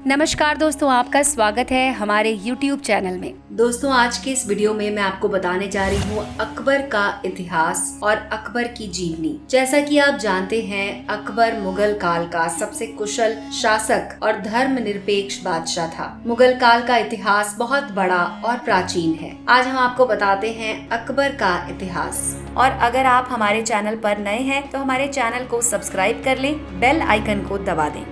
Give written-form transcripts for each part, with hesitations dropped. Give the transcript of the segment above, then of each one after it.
नमस्कार दोस्तों, आपका स्वागत है हमारे YouTube चैनल में। दोस्तों, आज के इस वीडियो में मैं आपको बताने जा रही हूँ अकबर का इतिहास और अकबर की जीवनी। जैसा कि आप जानते हैं, अकबर मुगल काल का सबसे कुशल शासक और धर्मनिरपेक्ष बादशाह था। मुगल काल का इतिहास बहुत बड़ा और प्राचीन है। आज हम आपको बताते हैं अकबर का इतिहास। और अगर आप हमारे चैनल पर नए हैं तो हमारे चैनल को सब्सक्राइब कर लें, बेल आइकन को दबा दें।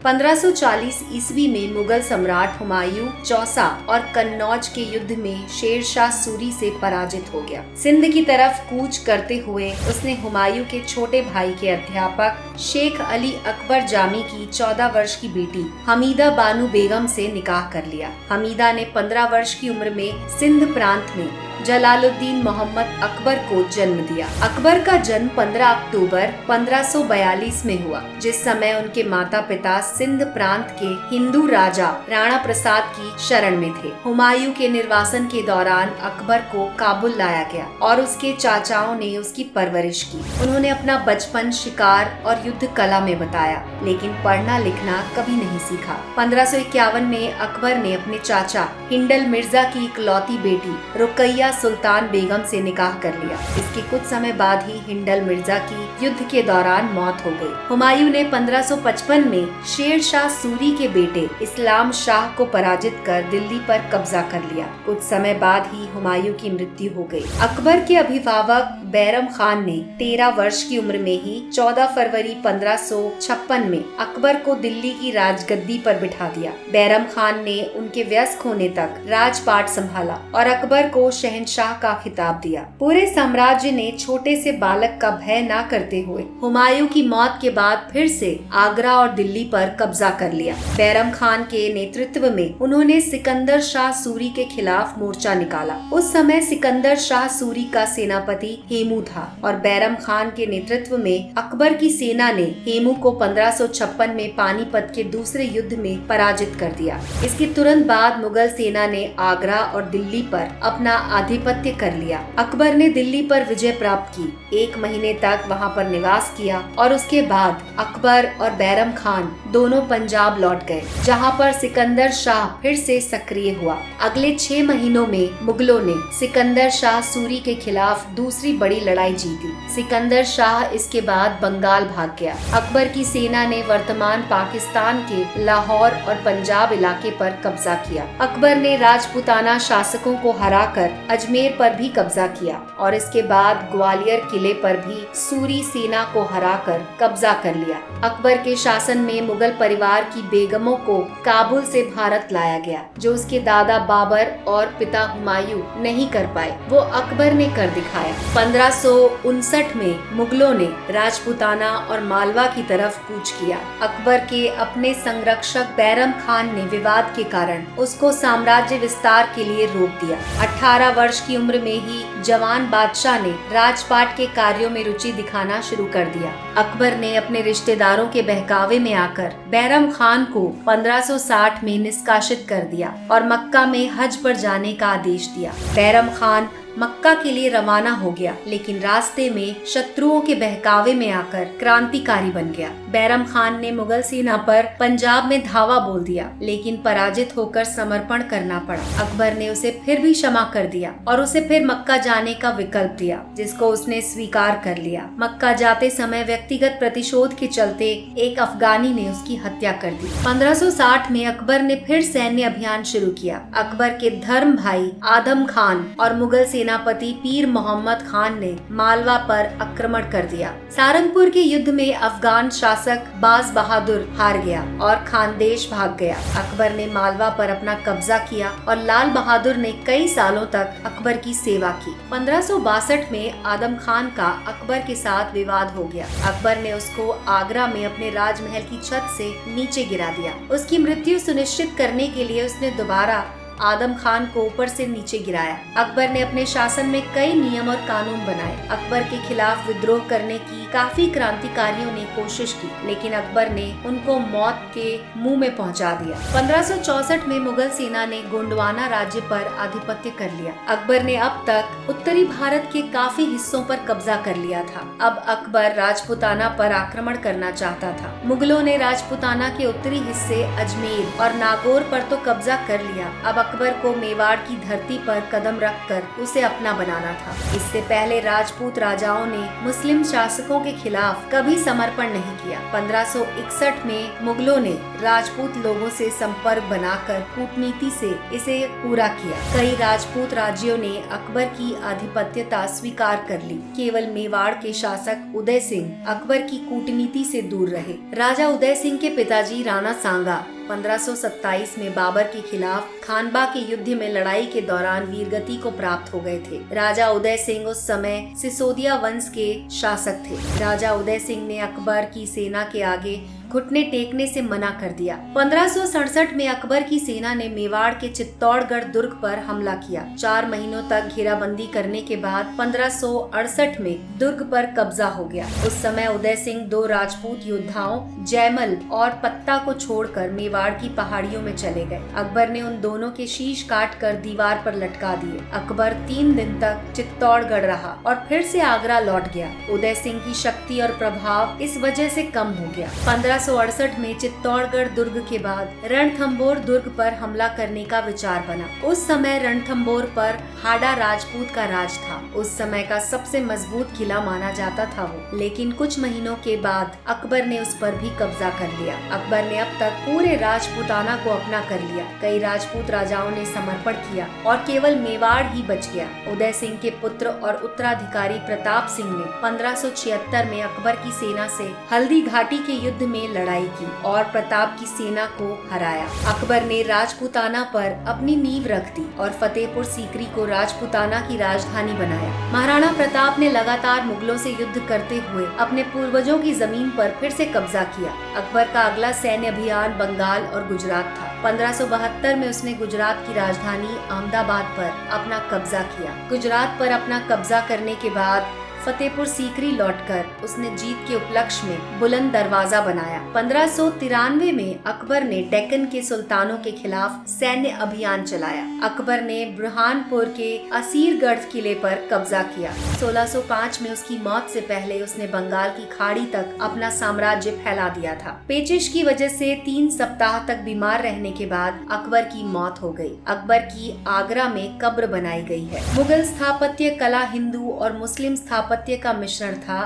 1540 ईस्वी में मुगल सम्राट हुमायूं चौसा और कन्नौज के युद्ध में शेरशाह सूरी से पराजित हो गया। सिंध की तरफ कूच करते हुए उसने हुमायूं के छोटे भाई के अध्यापक शेख अली अकबर जामी की 14 वर्ष की बेटी हमीदा बानू बेगम से निकाह कर लिया। हमीदा ने 15 वर्ष की उम्र में सिंध प्रांत में जलालुद्दीन मोहम्मद अकबर को जन्म दिया। अकबर का जन्म 15 अक्टूबर 1542 में हुआ, जिस समय उनके माता पिता सिंध प्रांत के हिंदू राजा राणा प्रसाद की शरण में थे। हुमायूं के निर्वासन के दौरान अकबर को काबुल लाया गया और उसके चाचाओं ने उसकी परवरिश की। उन्होंने अपना बचपन शिकार और युद्ध कला में बताया, लेकिन पढ़ना लिखना कभी नहीं सीखा। 1551 में अकबर ने अपने चाचा हिंडल मिर्जा की इकलौती बेटी रुकैया सुल्तान बेगम से निकाह कर लिया। इसके कुछ समय बाद ही हिंडल मिर्जा की युद्ध के दौरान मौत हो गई। हुमायूं ने 1555 में शेरशाह सूरी के बेटे इस्लाम शाह को पराजित कर दिल्ली पर कब्जा कर लिया। कुछ समय बाद ही हुमायूं की मृत्यु हो गई। अकबर के अभिभावक बैरम खान ने 13 वर्ष की उम्र में ही 14 फरवरी 1556 में अकबर को दिल्ली की राजगद्दी पर बिठा दिया। बैरम खान ने उनके वयस्क होने तक राजपाट संभाला और अकबर को शहंशाह का खिताब दिया। पूरे साम्राज्य ने छोटे से बालक का भय न करते हुए हुमायूं की मौत के बाद फिर से आगरा और दिल्ली पर कब्जा कर लिया। बैरम खान के नेतृत्व में उन्होंने सिकंदर शाह सूरी के खिलाफ मोर्चा निकाला। उस समय सिकंदर शाह सूरी का सेनापति हेमू था और बैरम खान के नेतृत्व में अकबर की सेना ने हेमू को 1556 में पानीपत के दूसरे युद्ध में पराजित कर दिया। इसके तुरंत बाद मुगल सेना ने आगरा और दिल्ली पर अपना आधिपत्य कर लिया। अकबर ने दिल्ली पर विजय प्राप्त की। 1 महीने तक वहां पर निवास किया और उसके बाद अकबर और बैरम खान दोनों पंजाब लौट गए, जहां पर सिकंदर शाह फिर से सक्रिय हुआ। अगले 6 महीनों में मुगलों ने सिकंदर शाह सूरी के खिलाफ दूसरी बड़ी लड़ाई जीती। सिकंदर शाह इसके बाद बंगाल भाग गया। अकबर की सेना ने वर्तमान पाकिस्तान के लाहौर और पंजाब इलाके पर कब्जा किया। अकबर ने राजपूताना शासकों को हराकर अजमेर पर भी कब्जा किया और इसके बाद ग्वालियर किले पर भी सूरी सेना को हराकर कब्जा कर लिया। अकबर के शासन में मुगल परिवार की बेगमों को काबुल से भारत लाया गया, जो उसके दादा बाबर और पिता हुमायूं नहीं कर पाए, वो अकबर ने कर दिखाया। 1559 में मुगलों ने राजपूताना और मालवा की तरफ कूच किया। अकबर के अपने संरक्षक बैरम खान ने विवाद के कारण उसको साम्राज्य विस्तार के लिए रोक दिया। 18 वर्ष की उम्र में ही जवान बादशाह ने राजपाट के कार्यों में रुचि दिखाना शुरू कर दिया। अकबर ने अपने रिश्तेदारों के बहकावे में आकर बैरम खान को 1560 में निष्कासित कर दिया और मक्का में हज पर जाने का आदेश दिया। बैरम खान मक्का के लिए रवाना हो गया, लेकिन रास्ते में शत्रुओं के बहकावे में आकर क्रांतिकारी बन गया। बैरम खान ने मुगल सेना पर पंजाब में धावा बोल दिया, लेकिन पराजित होकर समर्पण करना पड़ा। अकबर ने उसे फिर भी क्षमा कर दिया और उसे फिर मक्का जाने का विकल्प दिया, जिसको उसने स्वीकार कर लिया। मक्का जाते समय व्यक्तिगत प्रतिशोध के चलते एक अफगानी ने उसकी हत्या कर दी। 1560 में अकबर ने फिर सैन्य अभियान शुरू किया। अकबर के धर्म भाई आदम खान और मुगल सेनापति पीर मोहम्मद खान ने मालवा पर आक्रमण कर दिया। सारंगपुर के युद्ध में अफगान शासक बाज बहादुर हार गया और खानदेश भाग गया। अकबर ने मालवा पर अपना कब्जा किया और लाल बहादुर ने कई सालों तक अकबर की सेवा की। 1562 में आदम खान का अकबर के साथ विवाद हो गया। अकबर ने उसको आगरा में अपने राजमहल की छत से नीचे गिरा दिया। उसकी मृत्यु सुनिश्चित करने के लिए उसने दोबारा आदम खान को ऊपर से नीचे गिराया। अकबर ने अपने शासन में कई नियम और कानून बनाए। अकबर के खिलाफ विद्रोह करने की काफी क्रांतिकारियों ने कोशिश की, लेकिन अकबर ने उनको मौत के मुंह में पहुंचा दिया। 1564 में मुगल सेना ने गोंडवाना राज्य पर आधिपत्य कर लिया। अकबर ने अब तक उत्तरी भारत के काफी हिस्सों पर कब्जा कर लिया था। अब अकबर राजपूताना पर आक्रमण करना चाहता था। मुगलों ने राजपूताना के उत्तरी हिस्से अजमेर और नागौर पर तो कब्जा कर लिया। अब अकबर को मेवाड़ की धरती पर कदम रखकर उसे अपना बनाना था। इससे पहले राजपूत राजाओं ने मुस्लिम शासकों के खिलाफ कभी समर्पण नहीं किया। 1561 में मुगलों ने राजपूत लोगों से संपर्क बनाकर कूटनीति से इसे पूरा किया। कई राजपूत राज्यों ने अकबर की आधिपत्यता स्वीकार कर ली। केवल मेवाड़ के शासक उदय सिंह अकबर की कूटनीति से दूर रहे। राजा उदय सिंह के पिताजी राणा सांगा 1527 में बाबर के खिलाफ खानबा के युद्ध में लड़ाई के दौरान वीरगति को प्राप्त हो गए थे। राजा उदय सिंह उस समय सिसोदिया वंश के शासक थे। राजा उदय सिंह ने अकबर की सेना के आगे घुटने टेकने से मना कर दिया। 1567 में अकबर की सेना ने मेवाड़ के चित्तौड़गढ़ दुर्ग पर हमला किया। 4 महीनों तक घेराबंदी करने के बाद 1568 में दुर्ग पर कब्जा हो गया। उस समय उदय सिंह 2 राजपूत योद्धाओं जयमल और पत्ता को छोड़कर मेवाड़ की पहाड़ियों में चले गए। अकबर ने उन दोनों के शीश काट कर दीवार पर लटका दिए। अकबर 3 दिन तक चित्तौड़गढ़ रहा और फिर से आगरा लौट गया। उदय सिंह की शक्ति और प्रभाव इस वजह से कम हो गया। 1568 में चित्तौड़गढ़ दुर्ग के बाद रणथंबोर दुर्ग पर हमला करने का विचार बना। उस समय रणथंबोर पर हाड़ा राजपूत का राज था। उस समय का सबसे मजबूत किला माना जाता था वो, लेकिन कुछ महीनों के बाद अकबर ने उस पर भी कब्जा कर लिया। अकबर ने अब तक पूरे राजपूताना को अपना कर लिया। कई राजपूत राजाओं ने समर्पण किया और केवल मेवाड़ ही बच गया। उदय सिंह के पुत्र और उत्तराधिकारी प्रताप सिंह ने 1576 में अकबर की सेना से हल्दी घाटी के युद्ध में लड़ाई की और प्रताप की सेना को हराया। अकबर ने राजपूताना पर अपनी नींव रख दी और फतेहपुर सीकरी को राजपूताना की राजधानी बनाया। महाराणा प्रताप ने लगातार मुगलों से युद्ध करते हुए अपने पूर्वजों की जमीन पर फिर से कब्जा किया। अकबर का अगला सैन्य अभियान बंगाल और गुजरात था। 1572 में उसने गुजरात की राजधानी अहमदाबाद पर अपना कब्जा किया। गुजरात पर अपना कब्जा करने के बाद फतेहपुर सीकरी लौटकर उसने जीत के उपलक्ष्य में बुलंद दरवाजा बनाया। 1593 में अकबर ने डेक्कन के सुल्तानों के खिलाफ सैन्य अभियान चलाया। अकबर ने बुरहानपुर के असीरगढ़ किले पर कब्जा किया। 1605 में उसकी मौत से पहले उसने बंगाल की खाड़ी तक अपना साम्राज्य फैला दिया था। पेचिश की वजह से 3 सप्ताह तक बीमार रहने के बाद अकबर की मौत हो गई। अकबर की आगरा में कब्र बनाई गई है। मुगल स्थापत्य कला हिंदू और मुस्लिम स्थापत्य का मिश्रण था।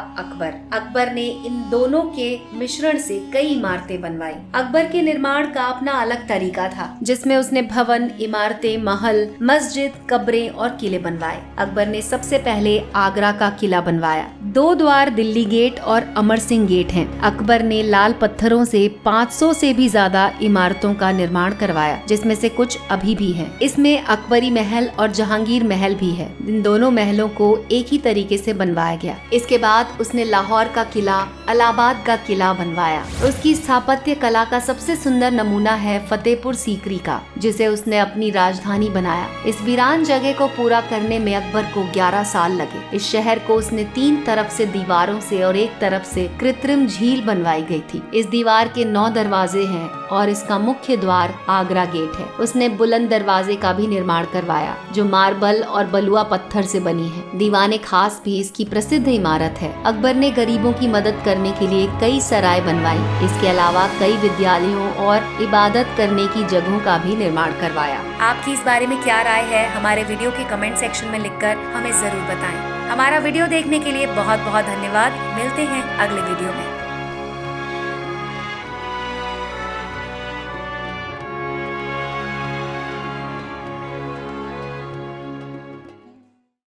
अकबर ने इन दोनों के मिश्रण से कई इमारतें बनवाई। अकबर के निर्माण का अपना अलग तरीका था, जिसमें उसने भवन, इमारतें, महल, मस्जिद, कब्रें और किले बनवाए। अकबर ने सबसे पहले आगरा का किला बनवाया। 2 द्वार दिल्ली गेट और अमर सिंह गेट हैं। अकबर ने लाल पत्थरों से 500 से भी ज्यादा इमारतों का निर्माण करवाया, जिसमें से कुछ अभी भी हैं। इसमें अकबरी महल और जहांगीर महल भी है। इन दोनों महलों को एक ही तरीके से बनवाया गया। इसके बाद उसने लाहौर का किला, इलाहाबाद का किला बनवाया। उसकी स्थापत्य कला का सबसे सुंदर नमूना है फतेहपुर सीकरी का, जिसे उसने अपनी राजधानी बनाया। इस वीरान जगह को पूरा करने में अकबर को 11 साल लगे। इस शहर को उसने 3 तरफ से दीवारों से और एक तरफ से कृत्रिम झील बनवाई गई थी। इस दीवार के 9 दरवाजे हैं और इसका मुख्य द्वार आगरा गेट है। उसने बुलंद दरवाजे का भी निर्माण करवाया, जो मार्बल और बलुआ पत्थर से बनी है। दीवाने खास भी इसकी प्रसिद्ध इमारत है। अकबर ने गरीबों की मदद करने के लिए कई सराय बनवाई। इसके अलावा कई विद्यालयों और इबादत करने की जगहों का भी निर्माण करवाया। आपकी इस बारे में क्या राय है, हमारे वीडियो के कमेंट सेक्शन में लिखकर हमें जरूर बताएं। हमारा वीडियो देखने के लिए बहुत बहुत धन्यवाद। मिलते हैं अगले वीडियो में।